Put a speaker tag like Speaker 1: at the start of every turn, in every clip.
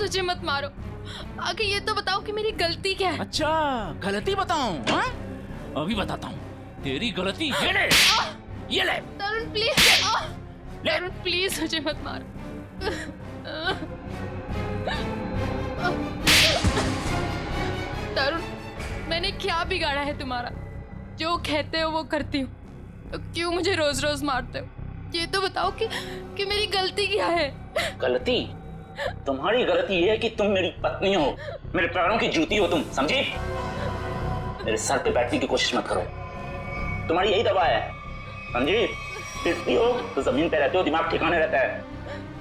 Speaker 1: मुझे मत मारो। आगे ये तो बताओ कि मेरी गलती क्या है।
Speaker 2: अच्छा, गलती बताऊं? हाँ? अभी बताता हूँ। तेरी गलती ये ले, ये ले।
Speaker 1: तरुण प्लीज, तरुण प्लीज मुझे मत मारो। तरुण, मैंने क्या बिगाड़ा है तुम्हारा? जो कहते हो वो करती हूँ, तो क्यों मुझे रोज रोज मारते हो? ये तो बताओ कि मेरी गलती क्या है?
Speaker 2: गलती? तुम्हारी गलती ये है कि तुम मेरी पत्नी हो, मेरे पैरों की जूती हो तुम, समझी? मेरे सर पे बैठने की कोशिश मत करो, तुम्हारी यही दवा है, समझी? फिरती हो तो जमीन पे रहते हो, दिमाग ठिकाने रहता है,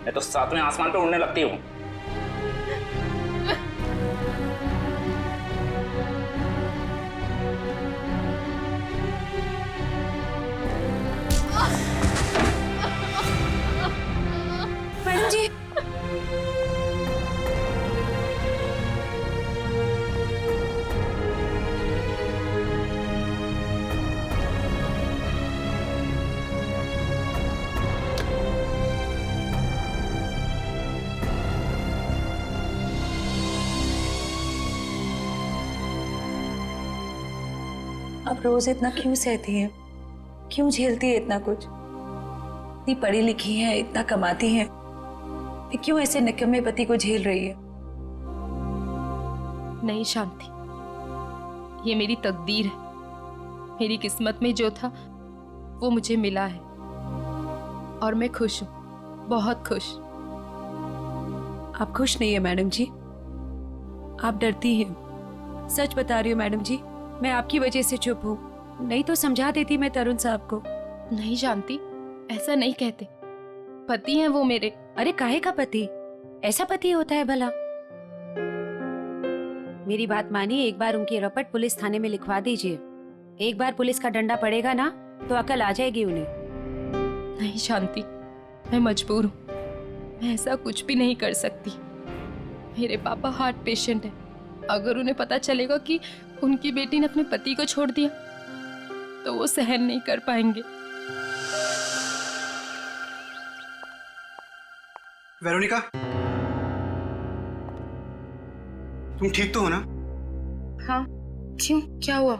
Speaker 2: मैं तो सातवें आसमान पे उड़ने लगती हूँ।
Speaker 1: मैडम जी,
Speaker 3: अब रोज इतना क्यों सहती है, क्यों झेलती है इतना कुछ? इतनी पढ़ी लिखी है, इतना कमाती है, फिर क्यों ऐसे निकम्मे पति को झेल रही है?
Speaker 1: नहीं शांति, ये मेरी तकदीर है। मेरी किस्मत में जो था वो मुझे मिला है और मैं खुश हूँ, बहुत खुश।
Speaker 3: आप खुश नहीं है मैडम जी, आप डरती हैं। सच बता रही हूँ मैडम जी, मैं आपकी वजह से चुप हूँ, नहीं तो समझा देती मैं तरुण साहब को।
Speaker 1: नहीं शांति, ऐसा नहीं कहते, पति हैं वो मेरे।
Speaker 3: अरे काहे का पति? ऐसा पति होता है भला? मेरी बात मानिए, एक बार उनकी रपट पुलिस थाने में लिखवा दीजिए। एक बार पुलिस का डंडा पड़ेगा ना तो अकल आ जाएगी उन्हें।
Speaker 1: नहीं शांति, मैं मजबूर हूँ, मैं ऐसा कुछ भी नहीं कर सकती। मेरे पापा हार्ट पेशेंट है, अगर उन्हें पता चलेगा कि उनकी बेटी ने अपने पति को छोड़ दिया तो वो सहन नहीं कर पाएंगे।
Speaker 4: वेरोनिका, तुम ठीक तो हो ना?
Speaker 1: हाँ, क्यों, क्या हुआ?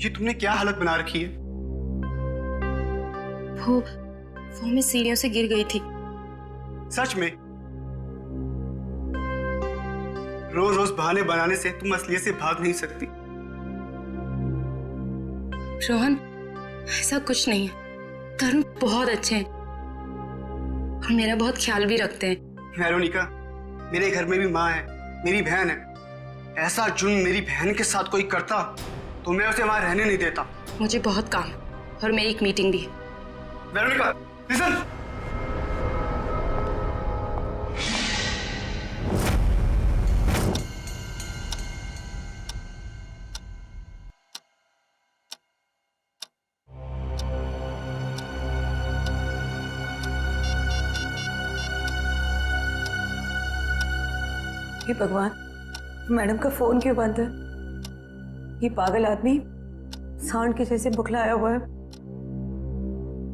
Speaker 4: ये तुमने क्या हालत बना रखी है?
Speaker 1: वो मैं सीढ़ियों से गिर गई थी।
Speaker 4: सच में? रोज रोज बहाने बनाने से तुम असलियत से भाग नहीं सकती।
Speaker 1: रोहन, ऐसा कुछ नहीं है, तरुण बहुत अच्छे हैं और मेरा बहुत ख्याल भी रखते हैं।
Speaker 4: वेरोनिका, मेरे घर में भी माँ है, मेरी बहन है। ऐसा जुल्म मेरी बहन के साथ कोई करता तो मैं उसे वहां रहने नहीं देता।
Speaker 1: मुझे बहुत काम है और मेरी एक मीटिंग भी है।
Speaker 4: Veronica, listen.
Speaker 3: हे भगवान, मैडम का फोन क्यों बंद है? ये पागल आदमी सांड के जैसे बुखलाया हुआ है,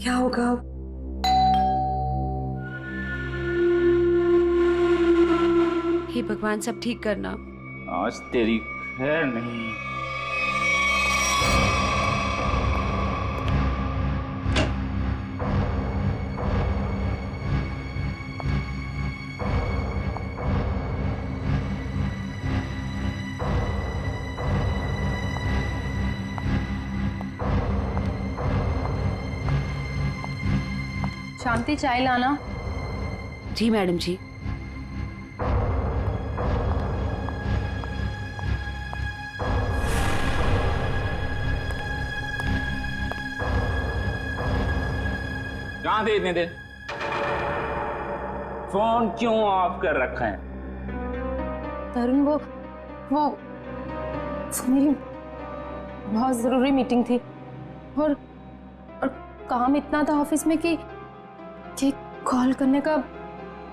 Speaker 3: क्या होगा अब? हे भगवान, सब ठीक करना।
Speaker 2: आज तेरी खैर नहीं।
Speaker 1: शांति, चाय लाना।
Speaker 3: जी मैडम जी।
Speaker 2: कहाँ थे इतने देर? फोन क्यों ऑफ कर रखा है?
Speaker 1: तरुण, वो मेरी बहुत जरूरी मीटिंग थी और काम इतना था ऑफिस में कि कॉल करने का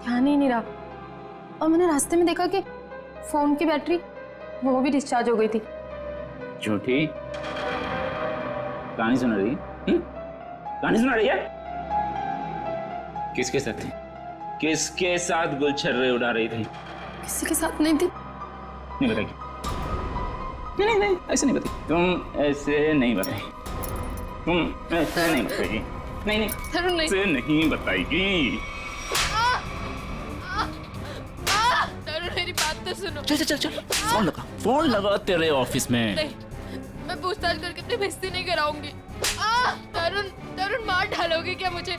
Speaker 1: ध्यान ही नहीं रहा। और मैंने रास्ते में देखा कि फोन की बैटरी वो भी डिस्चार्ज हो गई थी।
Speaker 2: झूठी कहानी सुना रही? कहानी सुना रही है? किसके साथ थी? किसके साथ गुलछर्रे उड़ा रही थी?
Speaker 1: किसी के साथ नहीं थी।
Speaker 2: नहीं बताएगी? नहीं नहीं नहीं, ऐसे नहीं बताएगी। तुम ऐसे नहीं बताएगी। तुम ऐसे नहीं बताएगी। नहीं नहीं,
Speaker 1: तरुण नहीं।
Speaker 2: ऐसे नहीं बताएगी।
Speaker 1: तरुण मेरी बात तो सुनो।
Speaker 2: चल चल चल चल, फोन लगा तेरे ऑफिस में।
Speaker 1: नहीं, मैं पूछताछ करके अपनी बेइज्जती नहीं कराऊंगी। तरुण तरुण मार डालोगे क्या मुझे?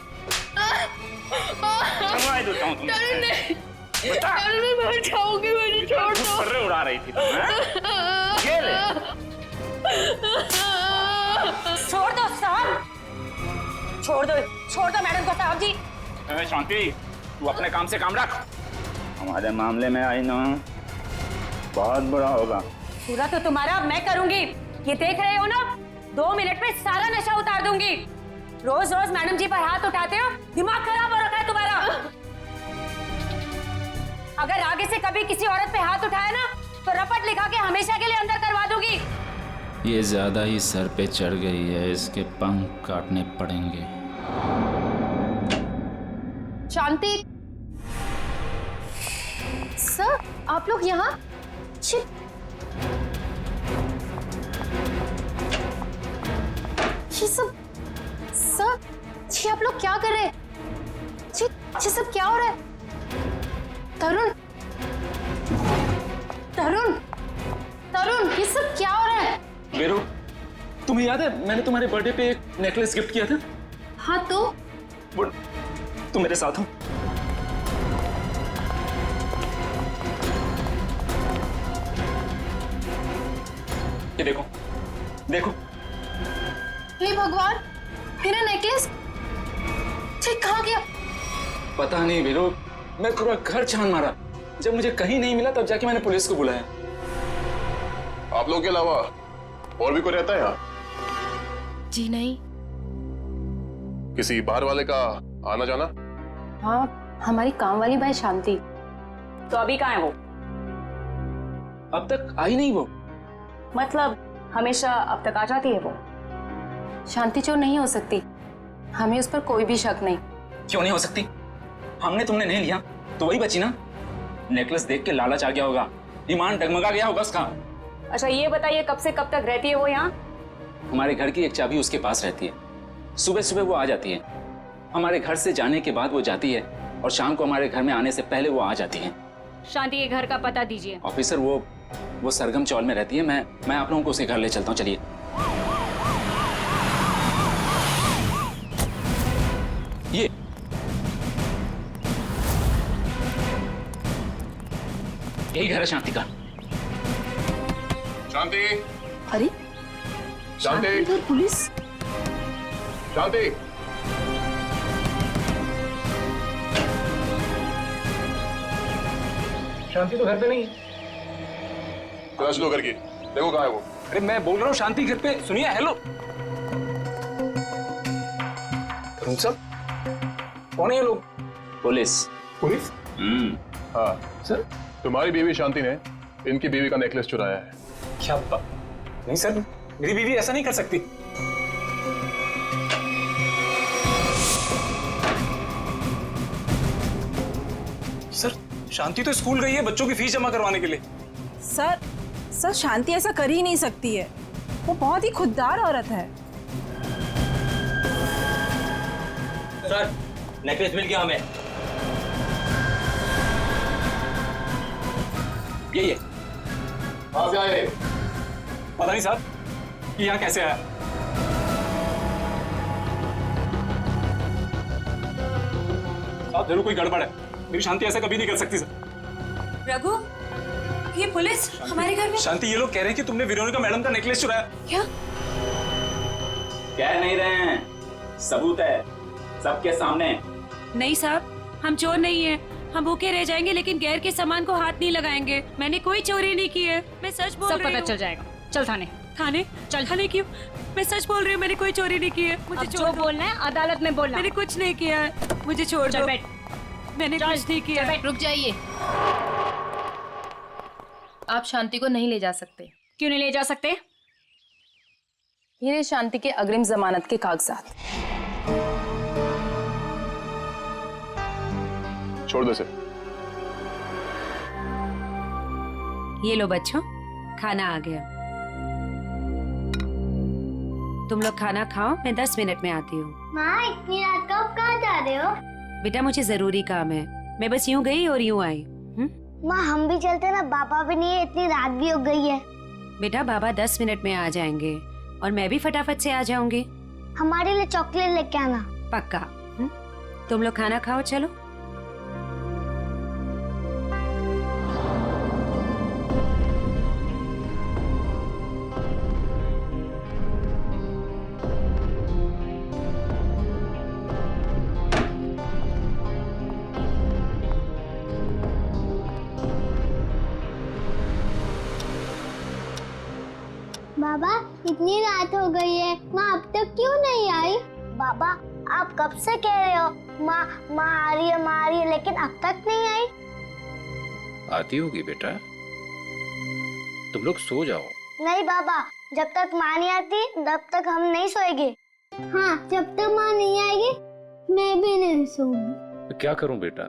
Speaker 2: समझ देता हूँ तुम्हें।
Speaker 1: तरुण नहीं,
Speaker 2: बता।
Speaker 1: तरुण मैं मर जाऊंगी, मुझे छोड़ दो।
Speaker 2: फर्रे उड़ा रही थी तुम, हैं? ये ले।
Speaker 3: छोड़ दो साहब, छोड़ दो मैडम को साहब जी।
Speaker 2: अरे शांति, तू अपने काम से काम रख। हमारे मामले में आई ना, बहुत बुरा होगा।
Speaker 3: पूरा तो तुम्हारा मैं करूंगी। ये देख रहे हो ना, 2 मिनट में सारा नशा उतार दूंगी। रोज रोज मैडम जी पर हाथ उठाते हो, दिमाग खराब हो रखा है तुम्हारा। अगर आगे से कभी किसी औरत पे हाथ उठाया ना, तो रपट लिखा के हमेशा के लिए अंदर करवा दूंगी।
Speaker 2: ये ज्यादा ही सर पे चढ़ गई है, इसके पंख काटने पड़ेंगे।
Speaker 1: शांति सर, आप लोग यहाँ? ये सब सर, ये आप लोग क्या कर रहे हैं? ये सब क्या हो रहा है? तरुण तरुण तरुण, ये सब क्या हो रहा है?
Speaker 2: वीरू, तुम्हें याद है मैंने तुम्हारे बर्थडे पे एक नेकलेस गिफ्ट किया था?
Speaker 1: हाँ तो
Speaker 2: वो तुम मेरे साथ हो। ये देखो देखो।
Speaker 1: हे भगवान, मेरा नेकलेस कहाँ गया?
Speaker 2: पता नहीं वीरू, मैं पूरा घर छान मारा। जब मुझे कहीं नहीं मिला तब जाके मैंने पुलिस को बुलाया।
Speaker 5: आप लोगों के अलावा और भी कोई रहता है यहाँ?
Speaker 1: जी नहीं।
Speaker 5: किसी बाहर वाले का आना जाना?
Speaker 1: हाँ, हमारी काम वाली बाई शांति।
Speaker 3: तो अभी कहाँ है वो?
Speaker 2: अब तक आई नहीं वो।
Speaker 3: मतलब हमेशा अब तक आ जाती है वो?
Speaker 1: शांति चोर नहीं हो सकती, हमें उस पर कोई भी शक नहीं।
Speaker 2: क्यों नहीं हो सकती? हमने तुमने नहीं लिया तो वही बची ना। नेकलेस देख के लालच आ गया होगा, ईमान डगमगा गया होगा उसका।
Speaker 3: अच्छा ये बताइए, कब से कब तक रहती है वो यहाँ?
Speaker 2: हमारे घर की एक चाबी उसके पास रहती है। सुबह सुबह वो आ जाती है, हमारे घर से जाने के बाद वो जाती है, और शाम को हमारे घर में आने से पहले वो आ जाती है।
Speaker 3: शांति के घर का पता दीजिए।
Speaker 2: ऑफिसर वो सरगम चौल में रहती है। मैं आप लोगों को उसके घर ले चलता हूँ, चलिए। यही घर है शांति का।
Speaker 5: शांति,
Speaker 1: अरे
Speaker 5: शांति,
Speaker 1: पुलिस।
Speaker 5: शांति।
Speaker 6: शांति तो घर पे नहीं।
Speaker 5: तलाश लो घर की, देखो कहाँ है वो।
Speaker 6: अरे मैं बोल रहा हूँ शांति घर पे। सुनिए, हेलो। तरुण साहब, कौन है ये लोग?
Speaker 2: पुलिस।
Speaker 5: पुलिस? हाँ
Speaker 6: सर,
Speaker 5: तुम्हारी बीवी शांति ने इनकी बीवी का नेकलेस चुराया है।
Speaker 6: क्या बात? नहीं सर, मेरी बीवी ऐसा नहीं कर सकती। सर, शांति तो स्कूल गई है बच्चों की फीस जमा करवाने के लिए।
Speaker 7: सर शांति ऐसा कर ही नहीं सकती है। वो बहुत ही खुददार औरत है।
Speaker 8: सर, नेकलेस मिल गया हमें।
Speaker 2: ये
Speaker 5: कहाँ से आए?
Speaker 6: पता नहीं साहब कि यहाँ कैसे आया। साहब जरूर कोई गड़बड़ है। मेरी शांति ऐसा कभी नहीं कर सकती सर।
Speaker 3: रघु, ये पुलिस हमारे घर में?
Speaker 6: शांति, ये लोग कह रहे हैं कि तुमने वेरोनिका मैडम का नेकलेस चुराया।
Speaker 3: क्या?
Speaker 2: कह नहीं रहे हैं, सबूत है सबके सामने।
Speaker 3: नहीं साहब, हम चोर नहीं है। हम भूखे रह जाएंगे लेकिन गैर के सामान को हाथ नहीं लगाएंगे। मैंने कोई चोरी नहीं की है, मैं सच बोल रही हूँ।
Speaker 9: सब पता चल जाएगा। चल थाने।
Speaker 3: थाने?
Speaker 9: चल।
Speaker 3: थाने क्यों? मैं सच बोल रही हूँ, मैंने कोई चोरी नहीं की है। मुझे
Speaker 9: अब
Speaker 3: छोड़
Speaker 9: जो
Speaker 3: दो।
Speaker 9: बोलना है अदालत में बोलना।
Speaker 3: मैंने कुछ नहीं किया है, मुझे छोड़
Speaker 9: चल
Speaker 3: दो।
Speaker 9: बैठ।
Speaker 3: मैंने कुछ नहीं किया है।
Speaker 1: रुक जाइए, आप शांति को नहीं ले जा सकते।
Speaker 9: क्यों नहीं ले जा सकते?
Speaker 1: ये रहे शांति के अग्रिम जमानत के कागजात।
Speaker 5: छोड़ दो इसे।
Speaker 3: ये लो बच्चों, खाना आ गया। तुम लोग खाना खाओ, मैं 10 मिनट में आती हूँ।
Speaker 10: माँ इतनी रात को आप कहाँ जा रहे हो?
Speaker 3: बेटा मुझे जरूरी काम है, मैं बस यूं गई और यूं आई।
Speaker 10: माँ हम भी चलते ना, पापा भी नहीं है, इतनी रात भी हो गई है।
Speaker 3: बेटा बाबा 10 मिनट में आ जाएंगे और मैं भी फटाफट से आ जाऊंगी।
Speaker 10: हमारे लिए चॉकलेट लेके आना।
Speaker 3: पक्का। तुम लोग खाना खाओ, चलो।
Speaker 10: बाबा इतनी रात हो गई है, माँ अब तक क्यों नहीं आई? बाबा आप कब से कह रहे हो माँ माँ आ रही है, लेकिन अब तक नहीं आई।
Speaker 11: आती होगी बेटा, तुम लोग सो जाओ।
Speaker 10: नहीं बाबा, जब तक माँ नहीं आती तब तक हम नहीं सोएंगे। हाँ, जब तक माँ नहीं आएगी मैं भी नहीं सोऊंगी।
Speaker 11: तो क्या करूं बेटा,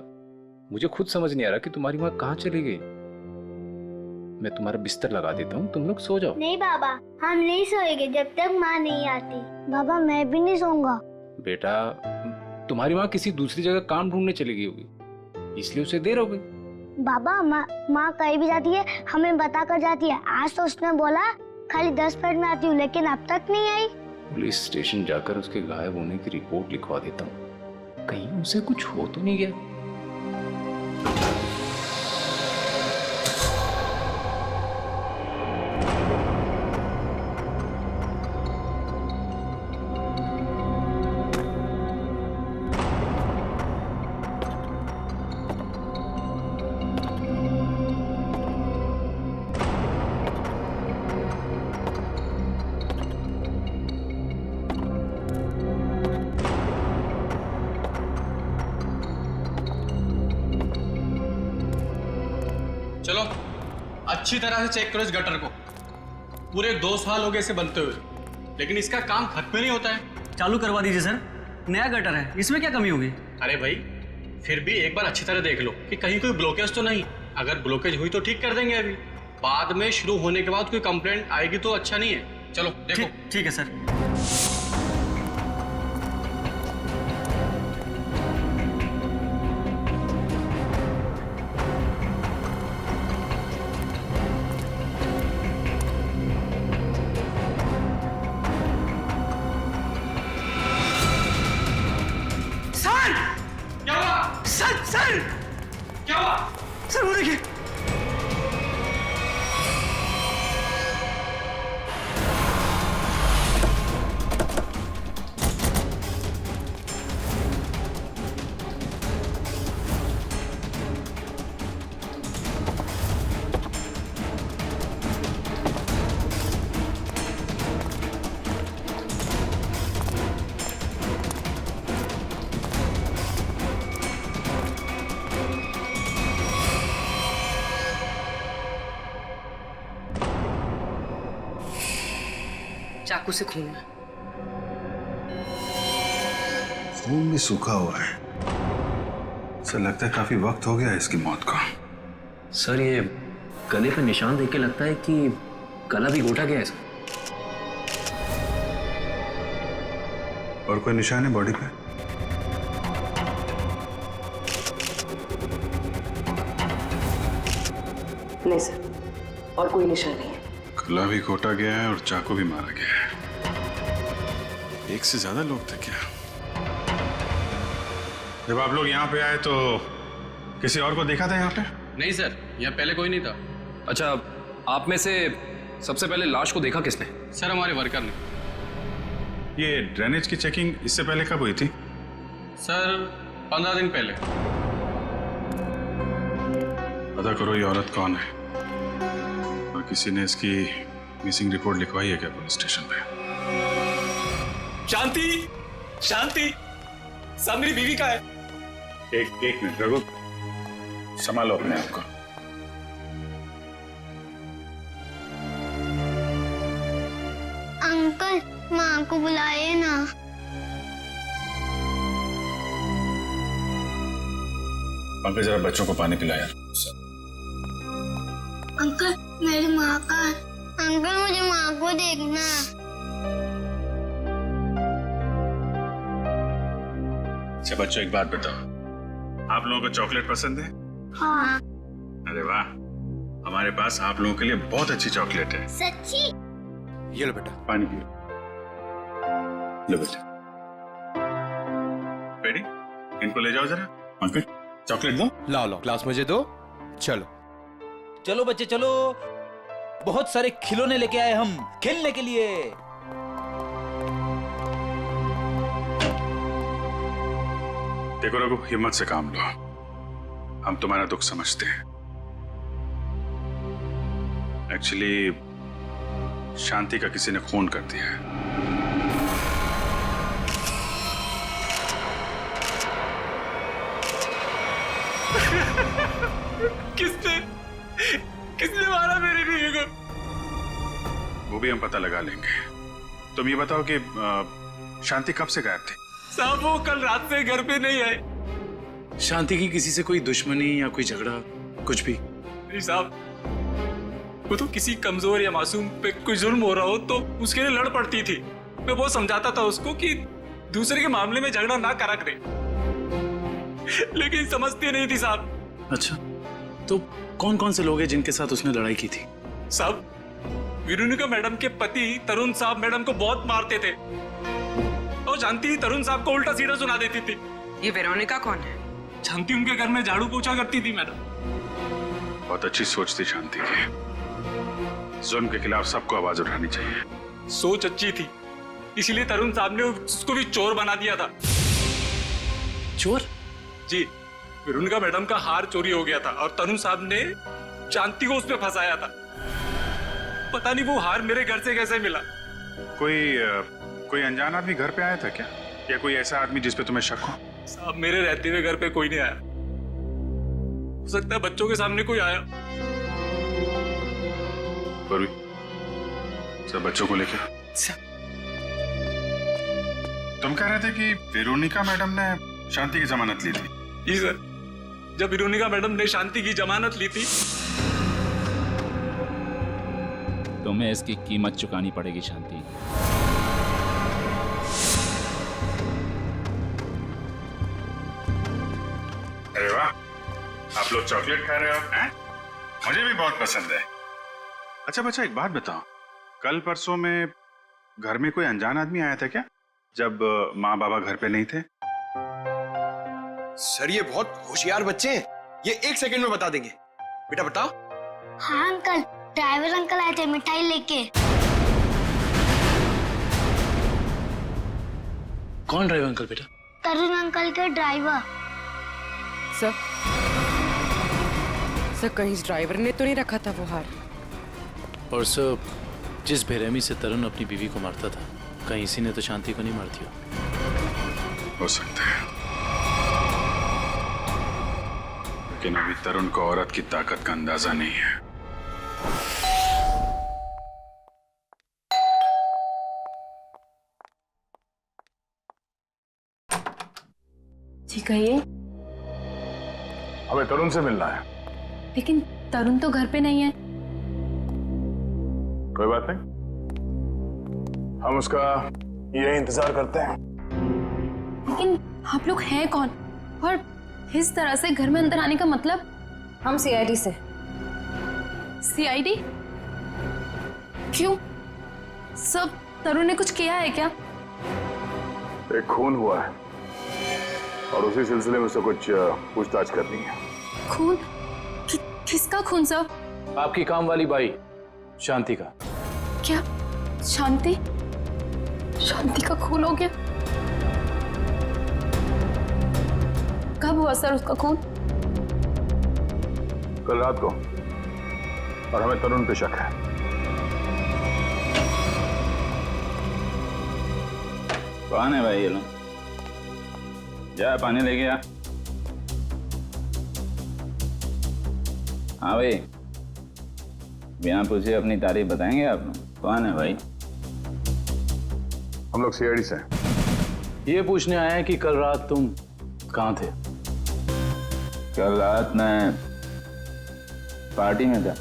Speaker 11: मुझे खुद समझ नहीं आ रहा कि तुम्हारी माँ कहाँ चली गई। मैं तुम्हारा बिस्तर लगा देता हूँ, तुम लोग सो जाओ।
Speaker 10: नहीं बाबा, हम नहीं सोएंगे जब तक माँ नहीं आती। बाबा मैं भी नहीं सोऊंगा।
Speaker 11: बेटा तुम्हारी माँ किसी दूसरी जगह काम ढूंढने चली गई होगी, इसलिए उसे देर हो गई।
Speaker 10: बाबा माँ कहीं भी जाती है हमें बता कर जाती है। आज तो उसने बोला खाली 10 मिनट में आती हूँ, लेकिन अब तक नहीं आई।
Speaker 11: पुलिस स्टेशन जाकर उसके गायब होने की रिपोर्ट लिखवा देता हूँ, कहीं उसे कुछ हो तो नहीं गया।
Speaker 6: चलो अच्छी तरह से चेक करो इस गटर को। पूरे 2 साल हो गए इसे बनते हुए, लेकिन इसका काम खत्म नहीं होता है।
Speaker 8: चालू करवा दीजिए सर, नया गटर है, इसमें क्या कमी होगी?
Speaker 6: अरे भाई फिर भी एक बार अच्छी तरह देख लो कि कहीं कोई ब्लॉकेज तो नहीं। अगर ब्लॉकेज हुई तो ठीक कर देंगे, अभी बाद में शुरू होने के बाद कोई कंप्लेंट आएगी तो अच्छा नहीं है। चलो देखो।
Speaker 8: ठीक है सर।
Speaker 6: क्या हुआ?
Speaker 4: सर
Speaker 6: क्या हुआ?
Speaker 4: सर वो देखिए।
Speaker 7: चाकू से खून है।
Speaker 5: खून भी सूखा हुआ है। सर लगता है काफी वक्त हो गया है इसकी मौत को।
Speaker 8: सर ये गले पे निशान देख के लगता है कि गला भी घोटा गया है सर।
Speaker 5: और कोई निशान है बॉडी पे?
Speaker 7: नहीं सर, और कोई निशान नहीं है।
Speaker 5: गला भी घोटा गया है और चाकू भी मारा गया है। एक से ज्यादा लोग थे क्या? जब आप लोग यहाँ पे आए तो किसी और को देखा था यहाँ पे?
Speaker 6: नहीं सर, यहाँ पहले कोई नहीं था।
Speaker 12: अच्छा, आप में से सबसे पहले लाश को देखा किसने?
Speaker 6: सर हमारे वर्कर ने।
Speaker 5: ये ड्रेनेज की चेकिंग इससे पहले कब हुई थी?
Speaker 6: सर 15 दिन पहले।
Speaker 5: पता करो ये औरत कौन है और किसी ने इसकी मिसिंग रिपोर्ट लिखवाई है क्या पुलिस स्टेशन पे?
Speaker 12: शांति, शांति, सब मेरी बीवी का है।
Speaker 5: एक मिनट रघु, संभालो अपने आप को।
Speaker 10: अंकल माँ को बुलाए ना।
Speaker 5: पंकज जरा बच्चों को पानी पिला यार।
Speaker 10: अंकल मेरी माँ का। अंकल मुझे माँ को देखना।
Speaker 5: अच्छा बच्चों, एक बात बताओ, आप लोगों को चॉकलेट पसंद है?
Speaker 10: हाँ।
Speaker 5: अरे वाह, हमारे पास आप लोगों के लिए बहुत अच्छी चॉकलेट है।
Speaker 10: सच्ची?
Speaker 5: ये लो बेटा, पानी पियो। लो बेटा, रेडी? इनको ले जाओ जरा। अंकल चॉकलेट दो।
Speaker 13: लाओ लाओ, ग्लास मुझे दो। चलो
Speaker 14: चलो बच्चे चलो, बहुत सारे खिलौने लेके आए हम खेलने के लिए।
Speaker 5: देखो रघु, हिम्मत से काम लो, हम तुम्हारा दुख समझते हैं। एक्चुअली शांति का किसी ने खून कर दिया है।
Speaker 6: किसने मारा मेरी बीवी को?
Speaker 5: वो भी हम पता लगा लेंगे। तुम ये बताओ कि शांति कब से गायब थी?
Speaker 6: साहब वो कल रात से घर पे नहीं आए।
Speaker 5: शांति की किसी से कोई दुश्मनी या कोई झगड़ा कुछ भी?
Speaker 6: नहीं साहब, वो तो किसी कमजोर या मासूम पे कोई जुल्म हो रहा हो तो उसके लिए लड़ पड़ती थी। मैं बहुत समझाता था उसको कि दूसरे के मामले में झगड़ा ना करा करे, लेकिन समझती नहीं थी साहब।
Speaker 5: अच्छा, तो कौन कौन से लोग हैं जिनके साथ उसने लड़ाई की थी?
Speaker 6: साहब, वेरोनिका मैडम के पति तरुण साहब मैडम को बहुत मारते थे और शांति तरुण साहब को उल्टा सीधा सुना देती थी।
Speaker 3: ये वेरोनिका कौन है?
Speaker 6: शांति उनके घर में झाड़ू पोछा करती थी मैडम।
Speaker 5: बहुत अच्छी सोच थी शांति की। जुल्म के खिलाफ सबको आवाज उठानी चाहिए।
Speaker 6: सोच अच्छी थी, इसलिए तरुण साहब ने उसको भी चोर बना दिया था।
Speaker 5: चोर?
Speaker 6: जी, वेरोनिका मैडम का हार चोरी हो गया था और तरुण साहब ने शांति को उस पे फंसाया था। पता नहीं वो हार मेरे घर से कैसे मिला।
Speaker 5: कोई अनजान आदमी घर पे आया था क्या, या कोई ऐसा आदमी जिस पे तुम्हें शक हो?
Speaker 6: साहब, मेरे रहते हुए घर पे कोई नहीं आया। हो सकता है बच्चों के सामने कोई आया।
Speaker 5: सब बच्चों को लेकर तुम कह रहे थे कि वेरोनिका मैडम ने शांति की जमानत ली थी?
Speaker 6: जी सर, जब वेरोनिका मैडम ने शांति की जमानत ली थी।
Speaker 2: तुम्हें इसकी कीमत चुकानी पड़ेगी शांति।
Speaker 5: अरे वाह, आप लोग चॉकलेट खा रहे हो हैं? मुझे भी बहुत पसंद है। अच्छा बच्चा, एक बात बताओ, कल परसों में घर में कोई अनजान आदमी आया था क्या, जब माँ बाबा घर पे नहीं थे?
Speaker 13: सर, ये बहुत होशियार बच्चे हैं, ये 1 सेकंड में बता देंगे। बेटा बताओ।
Speaker 10: हाँ अंकल, ड्राइवर अंकल आए थे मिठाई लेके।
Speaker 5: कौन ड्राइवर अंकल बेटा?
Speaker 10: तरुण अंकल के ड्राइवर।
Speaker 3: सर कहीं इस ड्राइवर ने तो नहीं रखा था वो हार?
Speaker 11: और सर, जिस बेरहमी से तरुण अपनी बीवी को मारता था, कहीं इसी ने तो शांति को नहीं मारती
Speaker 5: हो सकता है, लेकिन अभी तरुण को औरत की ताकत का अंदाजा नहीं है।
Speaker 1: जी कहिए।
Speaker 5: हमें तरुण से मिलना है।
Speaker 1: लेकिन तरुण तो घर पे नहीं है।
Speaker 5: कोई बात नहीं, हम उसका यही इंतजार करते हैं।
Speaker 1: लेकिन आप लोग हैं कौन और इस तरह से घर में अंदर आने का मतलब?
Speaker 7: हम सीआईडी से।
Speaker 1: सीआईडी? क्यों? सब तरुण ने कुछ किया है क्या?
Speaker 5: एक खून हुआ है और उसी सिलसिले में उससे कुछ पूछताछ करनी है।
Speaker 1: खून? किसका खून सब?
Speaker 11: आपकी काम वाली बाई शांति का।
Speaker 1: क्या शांति? शांति का खून हो गया? कब हुआ सर उसका खून?
Speaker 5: कल रात को, और हमें तरुण पे शक है।
Speaker 2: कौन है भाई ये लोग? जा पानी लेके आ। हाँ भाई, बिना पूछे अपनी तारीफ बताएंगे आप लोग? कौन है भाई?
Speaker 5: हम लोग सीआईडी से हैं।
Speaker 11: ये पूछने आए हैं कि कल रात तुम कहाँ थे?
Speaker 2: कल रात मैं पार्टी में था।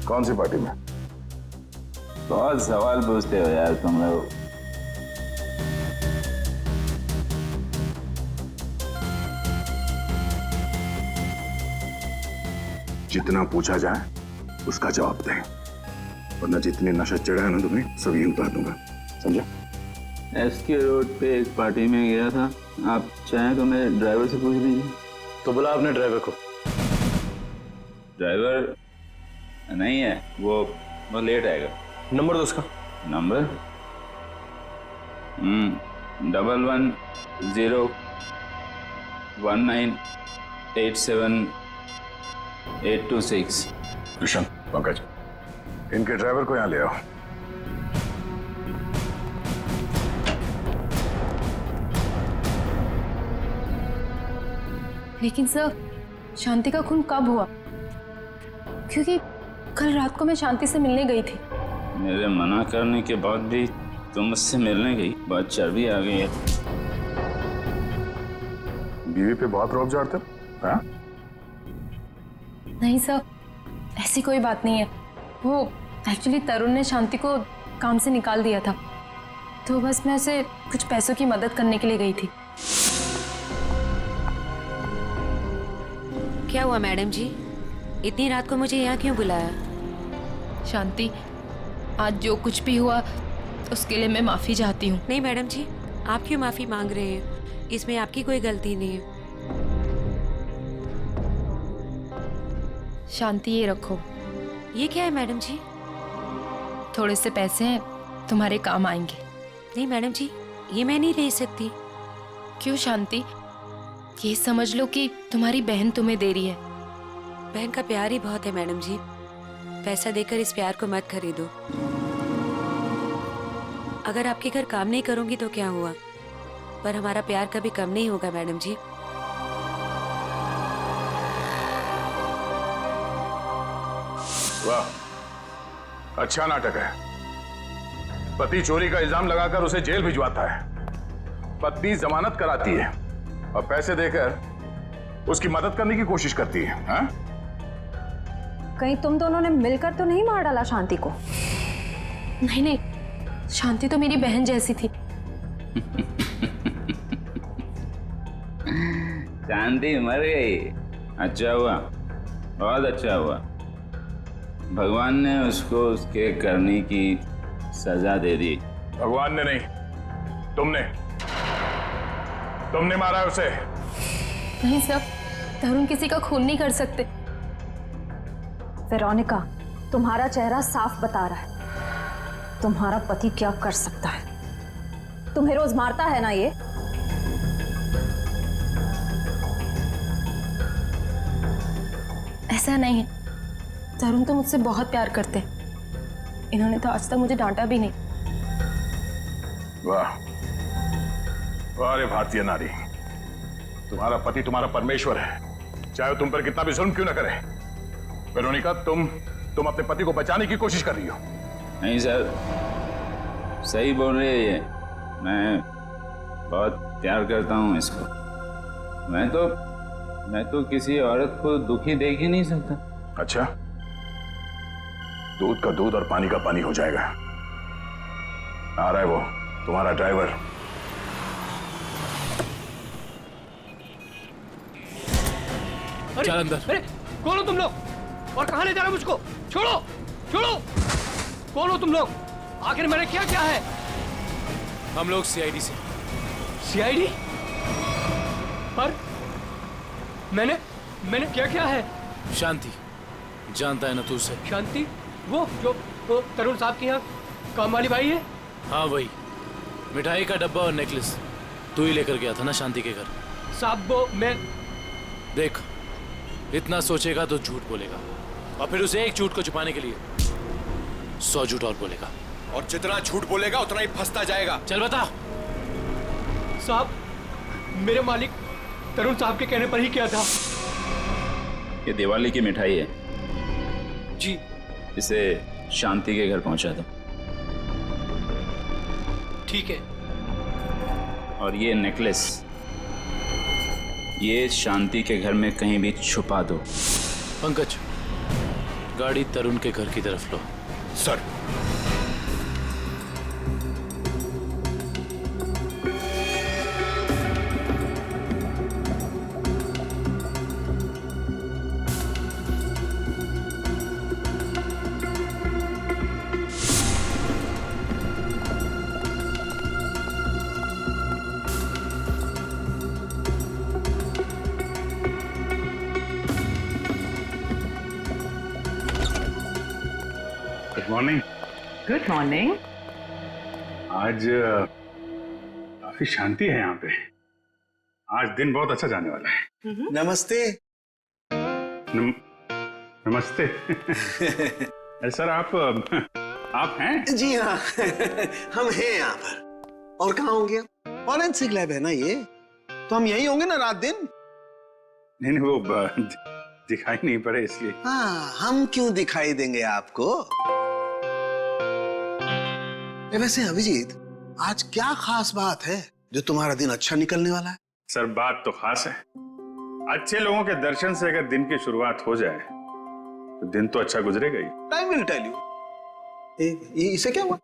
Speaker 5: कौन सी पार्टी में?
Speaker 2: बहुत सवाल पूछते हो यार तुम लोग।
Speaker 5: जितना पूछा जाए उसका जवाब दें, वरना जितने नशा चढ़ा है ना तुम्हें सभी उतार दूंगा, समझा?
Speaker 2: एसके रोड पे एक पार्टी में गया था, आप चाहें तो मेरे ड्राइवर से पूछ लीजिए।
Speaker 11: तो बुला अपने ड्राइवर को।
Speaker 2: ड्राइवर नहीं है, वो लेट आएगा।
Speaker 11: नंबर दो उसका।
Speaker 2: नंबर 1101987826।
Speaker 5: कृष्ण, पंकज, इनके ड्राइवर को यहाँ ले आओ।
Speaker 1: लेकिन सर, शांति का खून कब हुआ? क्योंकि कल रात को मैं शांति से मिलने गई थी।
Speaker 2: मेरे मना करने के बाद भी तुम मुझसे मिलने गई, बहुत चर्बी आ गई है।
Speaker 5: बीवी पे बहुत रौब झाड़ते हो, हाँ?
Speaker 1: नहीं सर, ऐसी कोई बात नहीं है। वो एक्चुअली तरुण ने शांति को काम से निकाल दिया था, तो बस मैं उसे कुछ पैसों की मदद करने के लिए गई थी।
Speaker 3: क्या हुआ मैडम जी, इतनी रात को मुझे यहाँ क्यों बुलाया?
Speaker 1: शांति, आज जो कुछ भी हुआ उसके लिए मैं माफी चाहती हूँ।
Speaker 3: नहीं मैडम जी, आप क्यों माफी मांग रहे हैं? इसमें आपकी कोई गलती नहीं है।
Speaker 1: शांति, ये रखो।
Speaker 3: ये क्या है मैडम जी?
Speaker 1: थोड़े से पैसे हैं, तुम्हारे काम आएंगे।
Speaker 3: नहीं मैडम जी, ये मैं नहीं ले सकती।
Speaker 1: क्यों शांति? ये समझ लो कि तुम्हारी बहन तुम्हें दे रही है।
Speaker 3: बहन का प्यार ही बहुत है मैडम जी, पैसा देकर इस प्यार को मत खरीदो। अगर आपके घर काम नहीं करूंगी तो क्या हुआ, पर हमारा प्यार कभी कम नहीं होगा मैडम जी।
Speaker 5: वाह, अच्छा नाटक है। पति चोरी का इल्जाम लगाकर उसे जेल भिजवाता है, पत्नी जमानत कराती है और पैसे देकर उसकी मदद करने की कोशिश करती है, हाँ?
Speaker 7: कहीं तुम दोनों ने मिलकर तो नहीं मार डाला शांति को?
Speaker 1: नहीं नहीं, शांति तो मेरी बहन जैसी थी।
Speaker 2: शांति मर गई, अच्छा हुआ, बहुत अच्छा हुआ। भगवान ने उसको उसके करने की सजा दे दी।
Speaker 5: भगवान ने नहीं, तुमने मारा है उसे।
Speaker 1: नहीं सर, तरुण किसी का खून नहीं कर सकते।
Speaker 7: वेरोनिका, तुम्हारा चेहरा साफ बता रहा है तुम्हारा पति क्या कर सकता है। तुम्हें रोज मारता है ना ये?
Speaker 1: ऐसा नहीं है, तरुण तो मुझसे बहुत प्यार करते हैं। इन्होंने तो आज तक मुझे डांटा भी नहीं।
Speaker 5: वाह वाह रे भारतीय नारी, तुम्हारा पति तुम्हारा परमेश्वर है, चाहे वो तुम पर कितना भी जुल्म क्यों ना करे। वेरोनिका, तुम अपने पति को बचाने की कोशिश कर रही हो।
Speaker 2: नहीं सर, सही बोल रहे हैं ये। मैं बहुत प्यार करता हूँ इसको। मैं तो किसी औरत को दुखी देख ही नहीं सकता।
Speaker 5: अच्छा, दूध का दूध और पानी का पानी हो जाएगा। आ रहा है वो तुम्हारा ड्राइवर।
Speaker 14: चल अंदर।
Speaker 15: अरे कौन हो तुम लोग और कहां ले जा रहे हो मुझको? छोड़ो छोड़ो, कौन हो तुम लोग? आखिर मैंने क्या क्या है?
Speaker 11: हम लोग सीआईडी से।
Speaker 15: सीआईडी? पर मैंने क्या क्या है?
Speaker 11: शांति, जानता है ना तू उसे?
Speaker 15: शांति? वो जो वो तरुण साहब के यहाँ काम वाली बाई है?
Speaker 11: हाँ वही, मिठाई का डब्बा और नेकलेस तू ही लेकर गया था ना शांति के घर।
Speaker 15: साहब वो मैं
Speaker 11: देख, इतना सोचेगा तो झूठ बोलेगा, और फिर उसे एक झूठ को छुपाने के लिए 100 झूठ और बोलेगा,
Speaker 13: और जितना झूठ बोलेगा उतना ही फंसता जाएगा।
Speaker 11: चल बता।
Speaker 15: साहब, मेरे मालिक तरुण साहब के कहने पर ही किया था।
Speaker 2: ये दिवाली की मिठाई है
Speaker 15: जी,
Speaker 2: इसे शांति के घर पहुंचा दो।
Speaker 15: ठीक है।
Speaker 2: और ये नेकलेस, ये शांति के घर में कहीं भी छुपा दो।
Speaker 11: पंकज,
Speaker 6: गाड़ी तरुण के घर की तरफ लो।
Speaker 13: Sir.
Speaker 5: Good morning.
Speaker 16: Good morning.
Speaker 5: आज काफी शांति है यहाँ पे। आज दिन बहुत अच्छा जाने वाला है।
Speaker 13: नमस्ते।
Speaker 5: नमस्ते। अरे सर आप हैं?
Speaker 13: जी हाँ। हम हैं यहाँ पर। और कहाँ होंगे? फॉरेंसिक लैब है ना ये, तो हम यही होंगे ना रात दिन।
Speaker 5: नहीं वो दिखाई नहीं पड़े इसलिए।
Speaker 13: हाँ, हम क्यों दिखाई देंगे आपको? वैसे अभिजीत, आज क्या खास बात है जो तुम्हारा दिन अच्छा निकलने वाला है?
Speaker 5: सर बात तो खास है। अच्छे लोगों के दर्शन से अगर दिन की शुरुआत हो जाए तो दिन तो अच्छा गुजरेगा ही।
Speaker 13: Time will tell you. इसे क्या हुआ?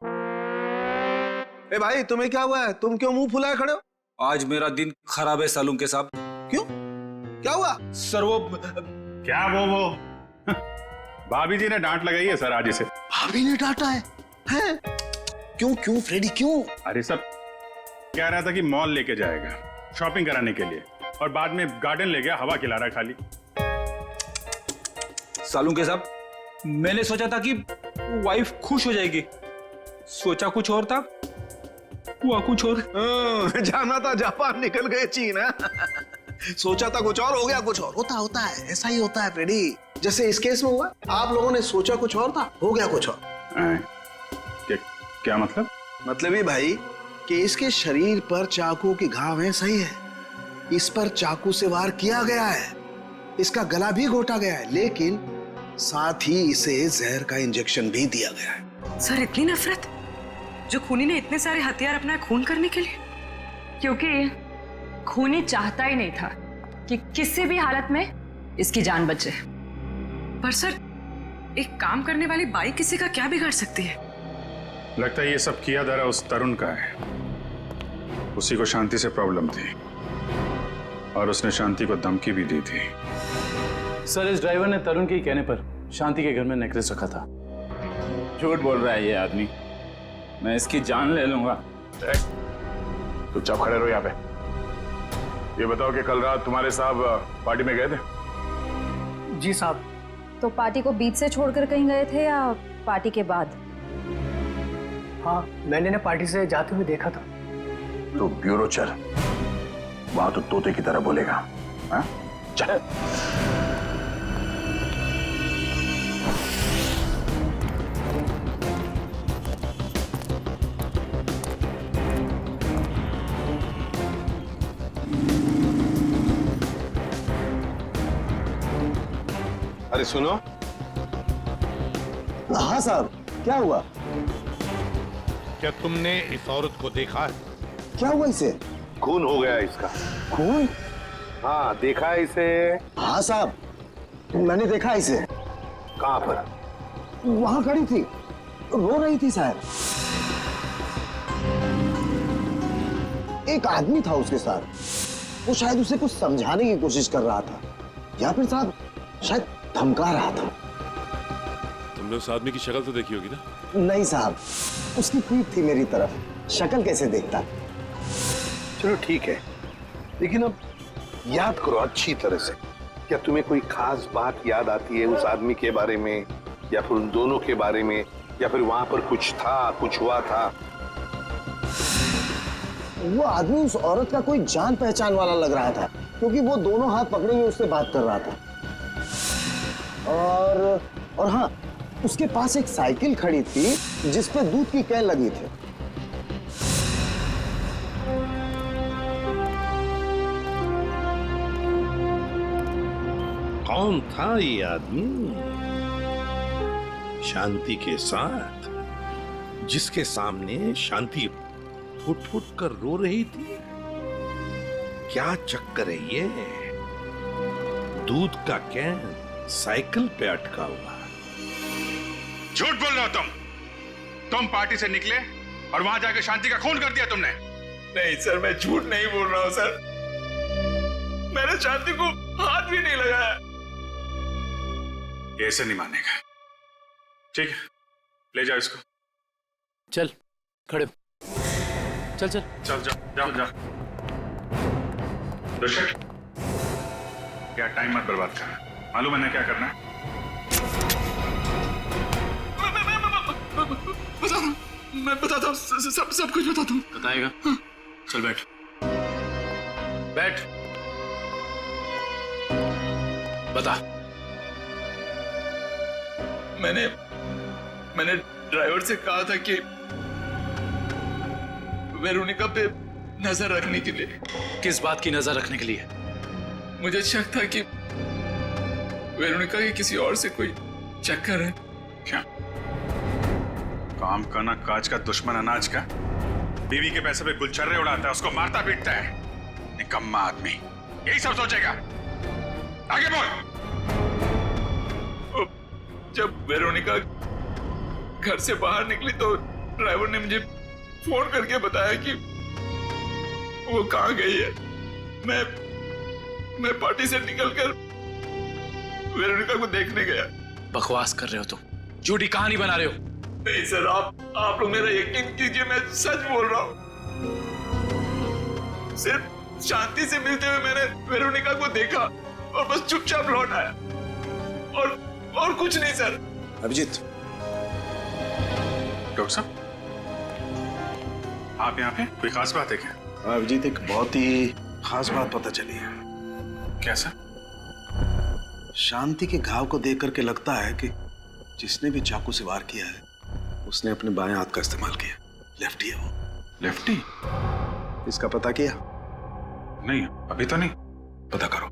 Speaker 13: ए भाई, तुम्हें क्या हुआ है? तुम क्यों मुंह फुलाए खड़े हो?
Speaker 14: आज मेरा दिन खराब है सालून के साहब।
Speaker 13: क्यों? क्या हुआ?
Speaker 14: सर वो
Speaker 5: क्या वो भाभी जी ने डांट लगाई है सर आज इसे।
Speaker 13: भाभी ने डांटा है? हैं? क्यों फ्रेडी क्यों?
Speaker 5: अरे सब कह रहा था कि मॉल लेके जाएगा शॉपिंग कराने के लिए, और बाद में गार्डन ले गया हवा खिला रहा खाली।
Speaker 14: सालून के साहब, मैंने सोचा था कि वाइफ खुश हो जाएगी, सोचा कुछ और था, हुआ कुछ और।
Speaker 13: जाना था जापान, निकल गए चीन। सोचा था कुछ और, हो गया कुछ और। होता है, ऐसा ही होता है फ्रेडी। जैसे इस केस में हुआ, आप लोगों ने सोचा कुछ और था, हो गया कुछ और।
Speaker 5: क्या मतलब?
Speaker 13: मतलब ये भाई कि इसके शरीर पर चाकू के घाव हैं, सही है। इस पर चाकू से वार किया गया है, इसका गला भी घोटा गया है, लेकिन साथ ही इसे जहर का इंजेक्शन भी दिया गया है।
Speaker 16: सर इतनी नफरत, जो खूनी ने इतने सारे हथियार अपना खून करने के लिए?
Speaker 9: क्योंकि खूनी चाहता ही नहीं था कि किसी भी हालत में इसकी जान बचे।
Speaker 16: पर सर, एक काम करने वाली बाई किसी का क्या बिगाड़ सकती है?
Speaker 5: लगता है ये सब किया धरा उस तरुण का है। उसी को शांति से प्रॉब्लम थी और उसने शांति को धमकी भी दी थी।
Speaker 6: सर इस ड्राइवर ने तरुण के कहने पर शांति के घर में नेकलेस रखा था।
Speaker 2: झूठ बोल रहा है ये आदमी, मैं इसकी जान ले लूंगा।
Speaker 5: चुपचाप खड़े रहो यहाँ पे। ये बताओ कि कल रात तुम्हारे साहब पार्टी में गए थे?
Speaker 7: जी साहब। तो पार्टी को बीच से छोड़कर कहीं गए थे या पार्टी के बाद?
Speaker 15: हाँ, मैंने पार्टी से जाते हुए देखा था।
Speaker 5: तो ब्यूरो चल, वहां तो तोते की तरह बोलेगा। हाँ? चल।
Speaker 13: अरे सुनो। हाँ साहब, क्या हुआ?
Speaker 17: क्या तुमने इस औरत को देखा है?
Speaker 13: क्या हुआ इसे?
Speaker 17: खून हो गया इसका।
Speaker 13: खून?
Speaker 17: हाँ, देखा है इसे?
Speaker 13: हाँ साहब, मैंने देखा इसे।
Speaker 17: कहाँ पर?
Speaker 13: वहां खड़ी थी, रो रही थी साहब। एक आदमी था उसके साथ, वो शायद उसे कुछ समझाने की कोशिश कर रहा था, या फिर साहब शायद धमका रहा था।
Speaker 17: तुमने उस आदमी की शक्ल तो देखी होगी ना?
Speaker 13: नहीं साहब, उसकी पीठ थी मेरी तरफ, शक्ल कैसे देखता?
Speaker 17: चलो ठीक है, लेकिन अब याद करो अच्छी तरह से। क्या तुम्हें कोई खास बात याद आती है उस आदमी के बारे में, या फिर उन दोनों के बारे में, या फिर वहां पर कुछ था, कुछ हुआ था?
Speaker 13: वो आदमी उस औरत का कोई जान पहचान वाला लग रहा था, क्योंकि वो दोनों हाथ पकड़े हुए उससे बात कर रहा था। और हाँ, उसके पास एक साइकिल खड़ी थी जिस पे दूध की कैन लगी थी।
Speaker 17: कौन था ये आदमी शांति के साथ, जिसके सामने शांति फुट फुट कर रो रही थी? क्या चक्कर है ये? दूध का कैन साइकिल पे अटका हुआ,
Speaker 5: झूठ बोल रहे हो तुम पार्टी से निकले और वहां जाके शांति का खून कर दिया तुमने।
Speaker 6: नहीं सर, मैं झूठ नहीं बोल रहा हूं सर। मैंने शांति को हाथ भी नहीं लगाया।
Speaker 5: ये ऐसे नहीं मानेगा। ठीक है, ले जाओ इसको।
Speaker 8: चल खड़े हो। चल चल
Speaker 5: चल जाओ। दर्शक, क्या टाइम मत बर्बाद कर, मालूम है ना क्या करना है?
Speaker 6: मैं बताता हूँ, सब कुछ बताता हूँ।
Speaker 8: बताएगा? चल बैठ बैठ, बता।
Speaker 6: मैंने ड्राइवर से कहा था कि वेरोनिका पे नजर रखने के लिए।
Speaker 8: किस बात की नजर रखने के लिए?
Speaker 6: मुझे शक था कि वेरोनिका के किसी और से कोई चक्कर है।
Speaker 5: क्या काम का ना काज का दुश्मन अनाज का, बीवी के पैसे पे गुलछर्रे उड़ाता है, उसको मारता पीटता है। निकम्मा आदमी, यही सब सोचेगा। आगे बोल।
Speaker 6: जब वेरोनिका घर से बाहर निकली तो ड्राइवर ने मुझे फोन करके बताया कि वो कहाँ गई है। मैं पार्टी से निकलकर वेरोनिका को देखने गया।
Speaker 8: बकवास कर रहे हो तुम, झूठी कहानी बना रहे हो।
Speaker 6: नहीं सर, आप लोग मेरा यकीन कीजिए, मैं सच बोल रहा हूँ। सिर्फ शांति से मिलते हुए मैंने वेरोनिका को देखा और बस चुपचाप लौट आया, और कुछ नहीं सर।
Speaker 17: अभिजीत,
Speaker 5: डॉक्टर साहब, आप यहाँ पे कोई खास बात है क्या?
Speaker 17: अभिजीत, एक बहुत ही खास बात पता चली है।
Speaker 5: कैसा?
Speaker 17: शांति के घाव को देख करके लगता है कि जिसने भी चाकू से वार किया है उसने अपने बाएं हाथ का इस्तेमाल किया। लेफ्टी है वो।
Speaker 5: लेफ्टी?
Speaker 17: इसका पता किया?
Speaker 5: नहीं, अभी तो नहीं।
Speaker 17: पता करो।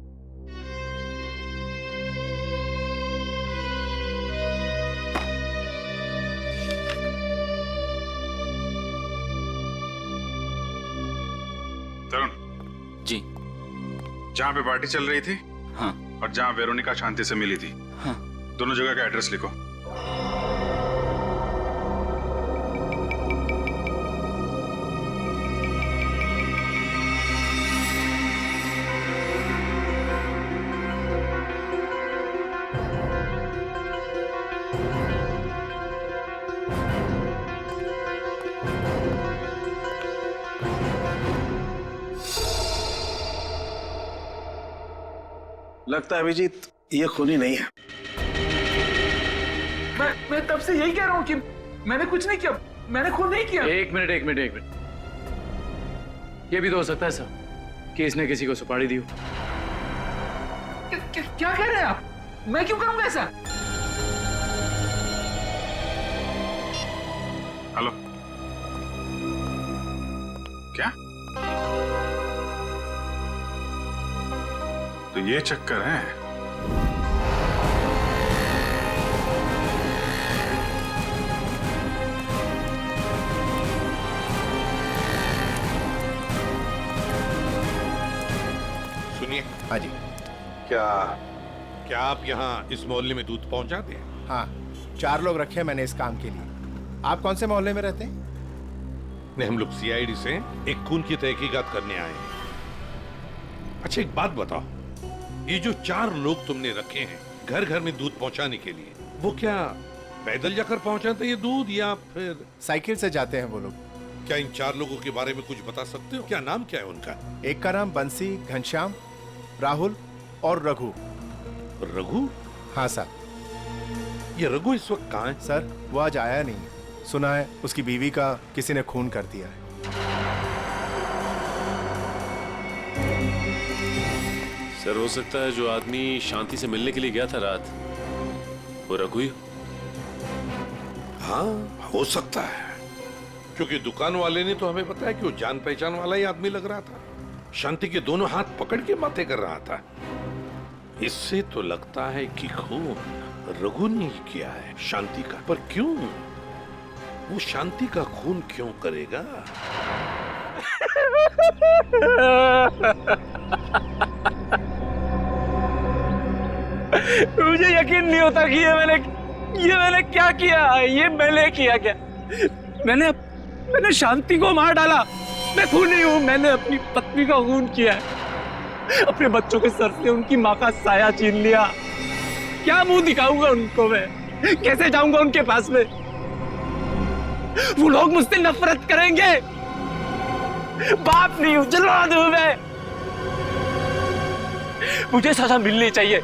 Speaker 5: तरुण
Speaker 8: जी,
Speaker 5: जहाँ पे पार्टी चल रही थी,
Speaker 8: हाँ,
Speaker 5: और जहाँ वेरोनिका शांति से मिली थी,
Speaker 8: हाँ,
Speaker 5: दोनों जगह का एड्रेस लिखो।
Speaker 17: लगता है अभिजीत ये खूनी नहीं है।
Speaker 6: मैं तब से यही कह रहा हूँ कि मैंने कुछ नहीं किया, मैंने खून नहीं किया।
Speaker 8: एक मिनट। ये भी तो हो सकता है सर कि इसने किसी को सुपारी दी हो।
Speaker 6: क्या कह रहे हैं आप? मैं क्यों करूंगा ऐसा?
Speaker 5: हेलो, क्या? तो ये चक्कर है।
Speaker 17: सुनिए।
Speaker 18: हाँ जी।
Speaker 17: क्या आप यहाँ इस मोहल्ले में दूध पहुंचाते हैं?
Speaker 18: हाँ, 4 लोग रखे हैं मैंने इस काम के लिए। आप कौन से मोहल्ले में रहते हैं?
Speaker 17: नहीं, हम लोग सीआईडी से एक खून की तहकीकात करने आए हैं। अच्छा, एक बात बताओ, ये जो 4 लोग तुमने रखे हैं घर घर में दूध पहुंचाने के लिए, वो क्या पैदल जाकर पहुंचाते हैं ये दूध या फिर
Speaker 18: साइकिल से जाते हैं वो लोग?
Speaker 17: क्या इन 4 लोगों के बारे में कुछ बता सकते हो? क्या नाम क्या है उनका?
Speaker 18: एक का नाम बंसी, घनश्याम, राहुल और रघु।
Speaker 17: रघु?
Speaker 18: हाँ सर।
Speaker 17: ये रघु इस वक्त कहाँ है?
Speaker 18: सर, वो आज आया नहीं। सुना है उसकी बीवी का किसी ने खून कर दिया है।
Speaker 19: सर, हो सकता है जो आदमी शांति से मिलने के लिए गया था रात, वो रघु ही हो।
Speaker 17: हाँ, हो सकता है, क्योंकि दुकान वाले ने तो हमें बताया कि वो जान पहचान वाला ही आदमी लग रहा था। शांति के दोनों हाथ पकड़ के बातें कर रहा था। इससे तो लगता है कि खून रघु ने ही किया है शांति का। पर क्यों? वो शांति का खून क्यों करेगा?
Speaker 15: मुझे यकीन नहीं होता कि ये मैंने
Speaker 14: ये मैंने क्या किया? ये मैंने किया क्या? मैंने शांति को मार डाला। मैं खूनी हूं। मैंने अपनी पत्नी का खून किया है। अपने बच्चों के सर से उनकी माँ का साया छीन लिया। क्या मुंह दिखाऊंगा उनको मैं? कैसे जाऊंगा उनके पास में? वो लोग मुझसे नफरत करेंगे। बाप नहीं हूं, जल्लाद हूं मैं। मुझे सजा मिलनी चाहिए,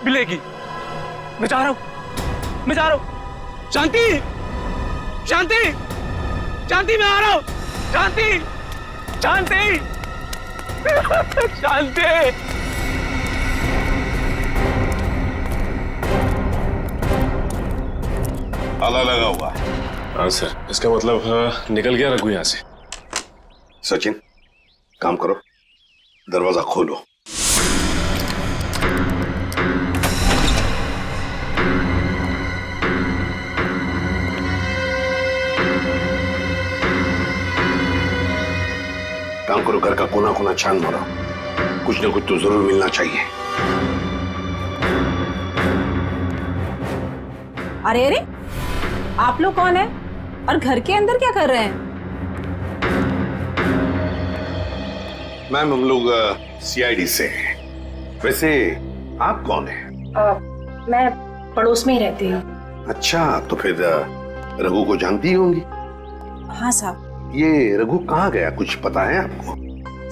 Speaker 14: मिलेगी। मैं जा रहा हूं। शांति, शांति, शांति, मैं आ रहा हूं। शांति, शांति, शांति।
Speaker 17: ताला लगा हुआ।
Speaker 19: हाँ सर, इसका मतलब निकल गया रघु यहाँ से।
Speaker 17: सचिन, काम करो, दरवाजा खोलो। काम करो, घर का कोना कोना छान मारो। कुछ ना कुछ तो जरूर मिलना चाहिए।
Speaker 7: अरे अरे, आप लोग कौन है और घर के अंदर क्या कर रहे हैं?
Speaker 17: मैम, हम लोग सीआईडी से हैं। वैसे आप कौन हैं?
Speaker 7: मैं पड़ोस में ही रहती हूँ।
Speaker 17: अच्छा, तो फिर रघु को जानती होंगी?
Speaker 7: हाँ साहब।
Speaker 17: ये रघु कहाँ गया, कुछ पता है आपको?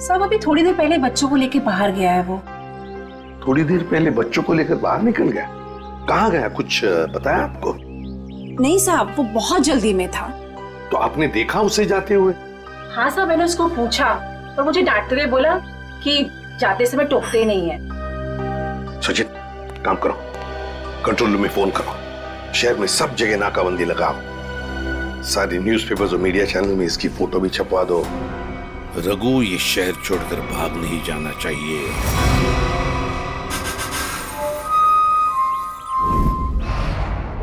Speaker 7: साहब, अभी थोड़ी देर पहले बच्चों को लेके बाहर गया है वो।
Speaker 17: थोड़ी देर पहले बच्चों को लेकर बाहर निकल गया? कहाँ गया, कुछ पता है आपको?
Speaker 7: नहीं साहब, वो बहुत जल्दी में था।
Speaker 17: तो आपने देखा उसे जाते हुए?
Speaker 7: हाँ साहब, मैंने उसको पूछा और मुझे डांटते हुए बोला कि जाते समय टोकते ही नहीं है।
Speaker 17: सचिन, काम करो, कंट्रोल रूम में फोन करो। शहर में सब जगह नाकाबंदी लगाओ। सारी न्यूज़पेपर्स और मीडिया चैनल में इसकी फोटो भी छपवा दो। रघु ये शहर छोड़कर भाग नहीं जाना चाहिए।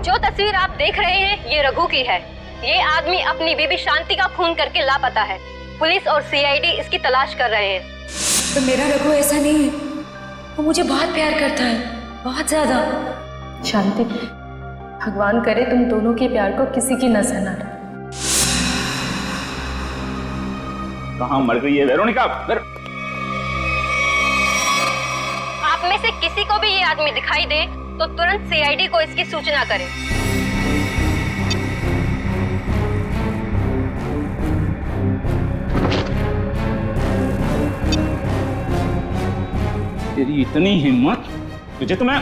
Speaker 20: जो तस्वीर आप देख रहे हैं ये रघु की है। ये आदमी अपनी बीबी शांति का खून करके लापता है। पुलिस और सीआईडी इसकी तलाश कर रहे हैं।
Speaker 3: तो मेरा रघु ऐसा नहीं है, वो मुझे बहुत प्यार करता है, बहुत ज्यादा।
Speaker 1: शांति, भगवान करे तुम दोनों के प्यार को किसी की नजर न लगे।
Speaker 2: कहाँ मर गई है वेरोनिका?
Speaker 20: आप में से किसी को भी ये आदमी दिखाई दे तो तुरंत सीआईडी को इसकी सूचना करें।
Speaker 2: तेरी इतनी हिम्मत, तुझे तो मैं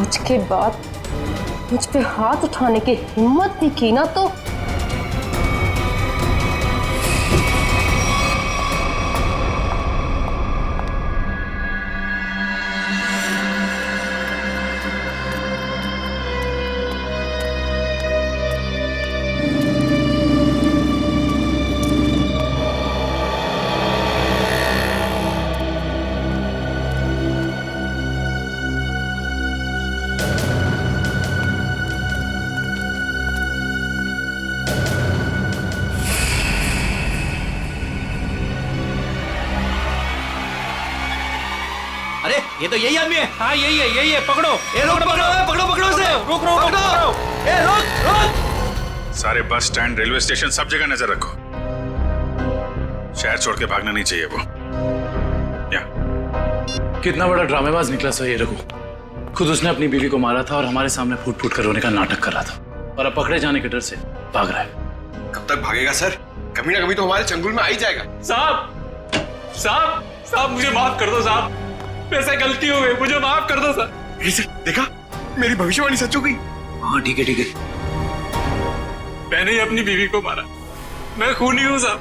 Speaker 1: आज के बाद मुझ पे हाथ उठाने की हिम्मत दिखी ना तो
Speaker 14: ये तो यही आदमी है। हाँ, यही है। पकड़ो, ये रोक, पकड़ो उसे। रोक, ए रोक।
Speaker 5: सारे बस स्टैंड, रेलवे स्टेशन, सब जगह नजर रखो। शहर छोड़ के भागना नहीं चाहिए वो।
Speaker 8: कितना बड़ा ड्रामेबाज निकला सर ये रघु। खुद उसने अपनी बीवी को मारा था और हमारे सामने फूट फूट कर रोने का नाटक कर रहा था, और अब पकड़े जाने के डर से भाग रहा है।
Speaker 18: कब तक भागेगा सर? कभी ना कभी तो हमारे चंगुल में आ ही जाएगा।
Speaker 6: साहब, मुझे माफ कर दो साहब। ऐसा गलती हो गई, मुझे माफ कर दो सर।
Speaker 18: देखा, मेरी भविष्यवाणी सच हो गई।
Speaker 8: हाँ ठीक है।
Speaker 6: मैंने ही अपनी बीवी को मारा। मैं खूनी हूँ साहब।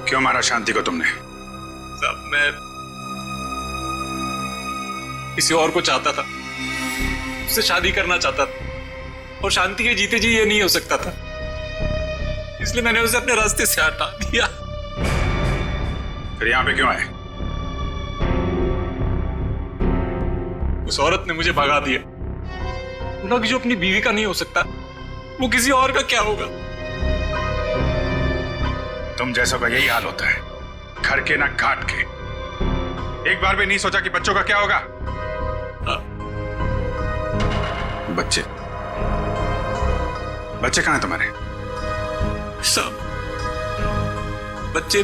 Speaker 5: क्यों मारा शांति को तुमने?
Speaker 6: साहब, मैं किसी और को चाहता था, उससे शादी करना चाहता था, और शांति के जीते जी ये नहीं हो सकता था, इसलिए मैंने उसे अपने रास्ते से हटा दिया।
Speaker 5: फिर यहाँ पे क्यों आए?
Speaker 6: उस औरत ने मुझे भगा दिया। उन्होंने कि जो अपनी बीवी का नहीं हो सकता वो किसी और का क्या होगा।
Speaker 5: तुम जैसों का यही हाल होता है। घर के ना घाट के। एक बार भी नहीं सोचा कि बच्चों का क्या होगा? बच्चे बच्चे कहाँ हैं तुम्हारे?
Speaker 6: सब बच्चे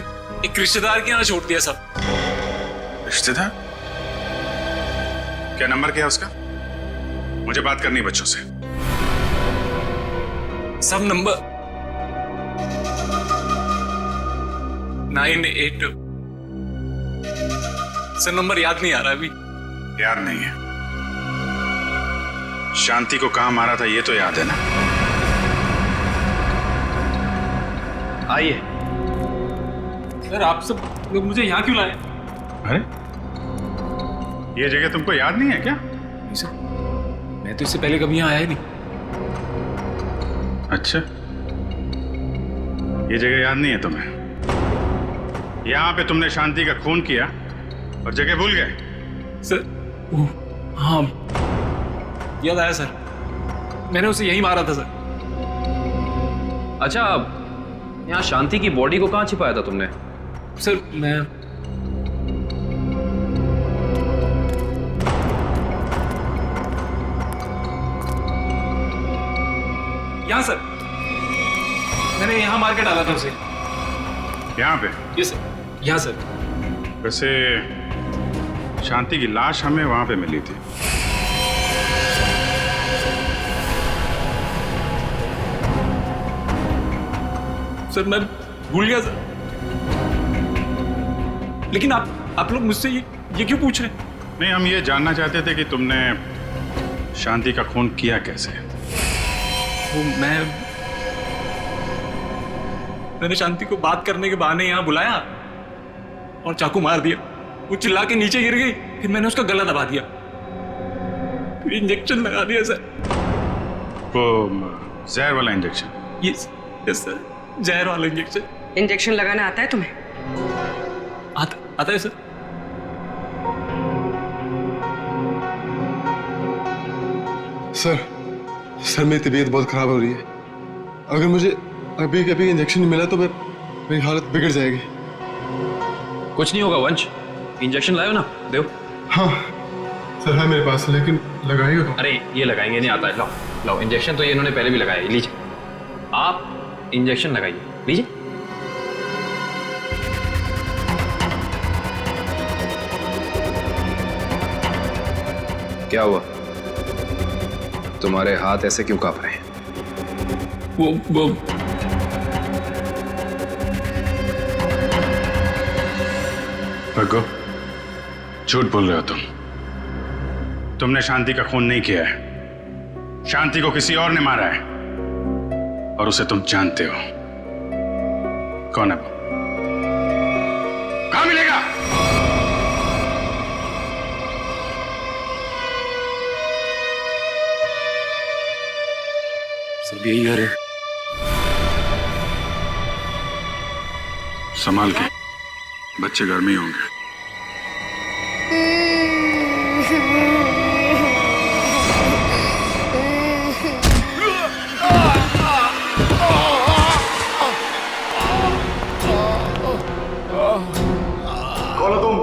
Speaker 6: एक रिश्तेदार के यहाँ छोड़ दिया सब।
Speaker 5: रिश्तेदार? क्या नंबर क्या है उसका? मुझे बात करनी है बच्चों से।
Speaker 6: सब नंबर 98। सर नंबर याद नहीं आ रहा अभी।
Speaker 5: याद नहीं है? शांति को कहां मारा था ये तो याद है ना?
Speaker 12: आइए।
Speaker 6: सर आप सब लोग मुझे यहाँ क्यों लाए?
Speaker 5: अरे ये जगह तुमको याद नहीं है क्या?
Speaker 6: नहीं सर, मैं तो इससे पहले कभी यहाँ आया ही नहीं।
Speaker 5: अच्छा, ये जगह याद नहीं है तुम्हें? यहाँ पे तुमने शांति का खून किया और जगह भूल गए?
Speaker 6: सर हाँ याद आया सर, मैंने उसे यही मारा था सर।
Speaker 12: अच्छा, यहाँ शांति की बॉडी को कहाँ छिपाया था तुमने?
Speaker 6: सर मैं यहाँ सर, मैंने यहाँ मार के डाला था उसे।
Speaker 5: यहाँ पे?
Speaker 6: ये सर, यहाँ सर।
Speaker 5: वैसे शांति की लाश हमें वहां पे मिली थी।
Speaker 6: सर मैं भूल गया सर, लेकिन आप लोग मुझसे ये क्यों पूछ रहे हैं?
Speaker 5: नहीं, हम ये जानना चाहते थे कि तुमने शांति का खून किया कैसे?
Speaker 6: वो मैंने शांति को बात करने के बहाने यहाँ बुलाया और चाकू मार दिया। वो चिल्ला के नीचे गिर गई, फिर मैंने उसका गला दबा दिया, फिर इंजेक्शन लगा दिया सर।
Speaker 5: वो जहर वाला इंजेक्शन?
Speaker 6: यस सर, जहर वाला इंजेक्शन।
Speaker 16: इंजेक्शन लगाना आता है तुम्हें?
Speaker 6: आता है सर।
Speaker 21: सर मेरी तबीयत बहुत खराब हो रही है। अगर मुझे अभी इंजेक्शन नहीं मिला तो मेरी हालत बिगड़ जाएगी।
Speaker 12: कुछ नहीं होगा वंश, इंजेक्शन लायो ना, दो।
Speaker 21: हाँ सर है मेरे पास, लेकिन लगाएगा तो?
Speaker 12: अरे ये लगाएंगे नहीं आता है। लाओ लाओ, इंजेक्शन तो ये इन्होंने पहले भी लगाया है, लीजिए आप इंजेक्शन लगाइए, लीजिए। क्या हुआ, तुम्हारे हाथ ऐसे क्यों कांप रहे हैं?
Speaker 6: वो
Speaker 5: भगो, झूठ बोल रहे हो तुमने शांति का खून नहीं किया है। शांति को किसी और ने मारा है और उसे तुम जानते हो। कौन है वो? कहां मिलेगा?
Speaker 6: सब यही घर है।
Speaker 5: संभाल के, बच्चे घर में ही होंगे।
Speaker 21: कौन हो तुम?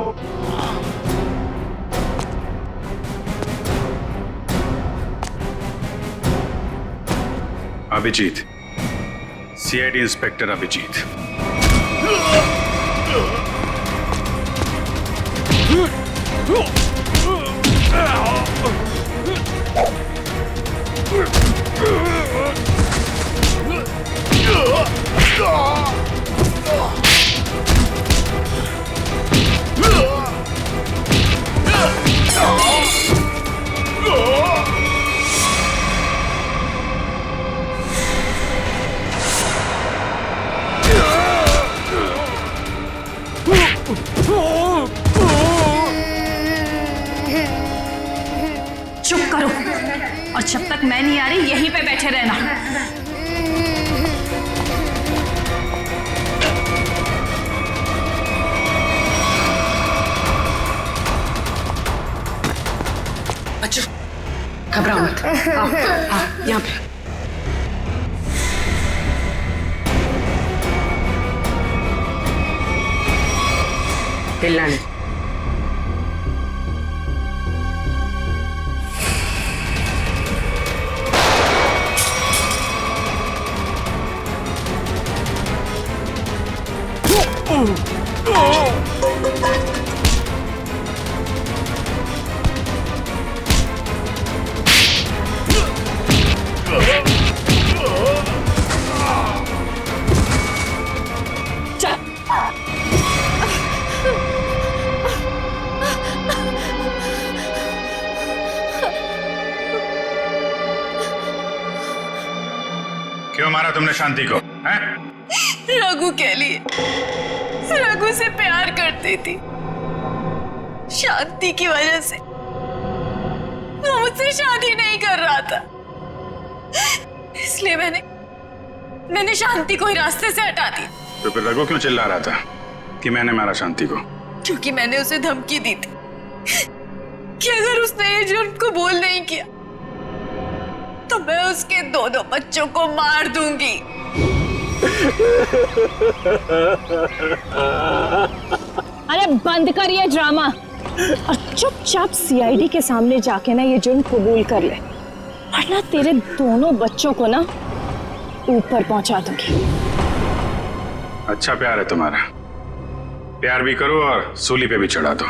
Speaker 5: Abhijeet, CID inspector Abhijeet.
Speaker 7: चुप करो, और जब तक मैं नहीं आ रही यहीं पे बैठे रहना।
Speaker 16: अच्छा घबराओ मत, आओ यहाँ पे।
Speaker 9: हिलना नहीं।
Speaker 5: क्यों मारा तुमने शांति को? हैं?
Speaker 4: रघु के लिए। रघु से प्यार करती थी, शांति की वजह से वो मुझसे शादी नहीं कर रहा था, इसलिए मैंने शांति को ही रास्ते से हटा दी।
Speaker 5: तो फिर रघु क्यों चिल्ला रहा था कि मैंने मारा शांति को?
Speaker 4: क्योंकि मैंने उसे धमकी दी थी कि अगर उसने ये जुर्म कबूल नहीं किया तो मैं उसके दोनों बच्चों को मार दूंगी।
Speaker 7: अरे बंद कर ये ड्रामा और चुपचाप सीआईडी के सामने जाके ना ये जुर्म कबूल कर ले, वरना तेरे दोनों बच्चों को ना ऊपर पहुंचा दूंगी।
Speaker 5: अच्छा प्यार है तुम्हारा, प्यार भी करो और सूली पे भी चढ़ा दो।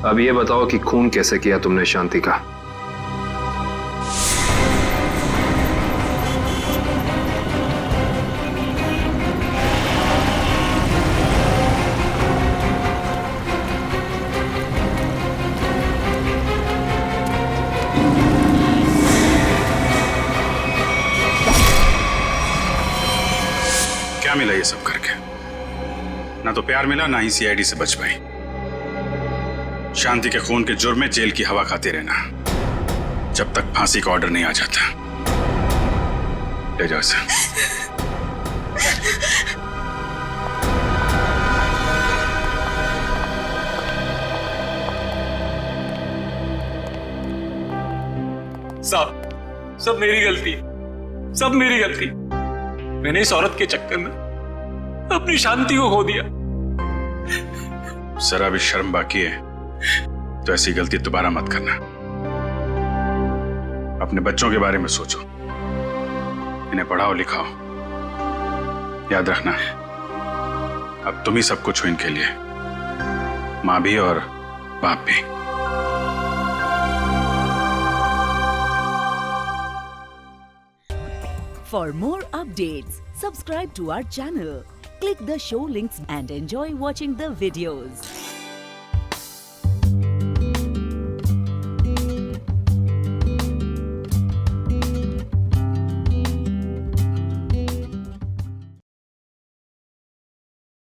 Speaker 12: अब ये बताओ कि खून कैसे किया तुमने शांति का?
Speaker 5: क्या मिला ये सब करके? ना तो प्यार मिला, ना ही सीआईडी से बच पाई। शांति के खून के जुर्म में जेल की हवा खाते रहना जब तक फांसी का ऑर्डर नहीं आ जाता। ले जाओ इसे।
Speaker 6: सब मेरी गलती, सब मेरी गलती। मैंने इस औरत के चक्कर में अपनी शांति को खो दिया।
Speaker 5: जरा भी शर्म बाकी है तो ऐसी गलती दोबारा मत करना। अपने बच्चों के बारे में सोचो, इन्हें पढ़ाओ लिखाओ। याद रखना अब तुम ही सब कुछ हो इनके लिए, माँ भी और बाप भी।
Speaker 22: For more updates, subscribe to our channel, click the show links and enjoy watching the videos.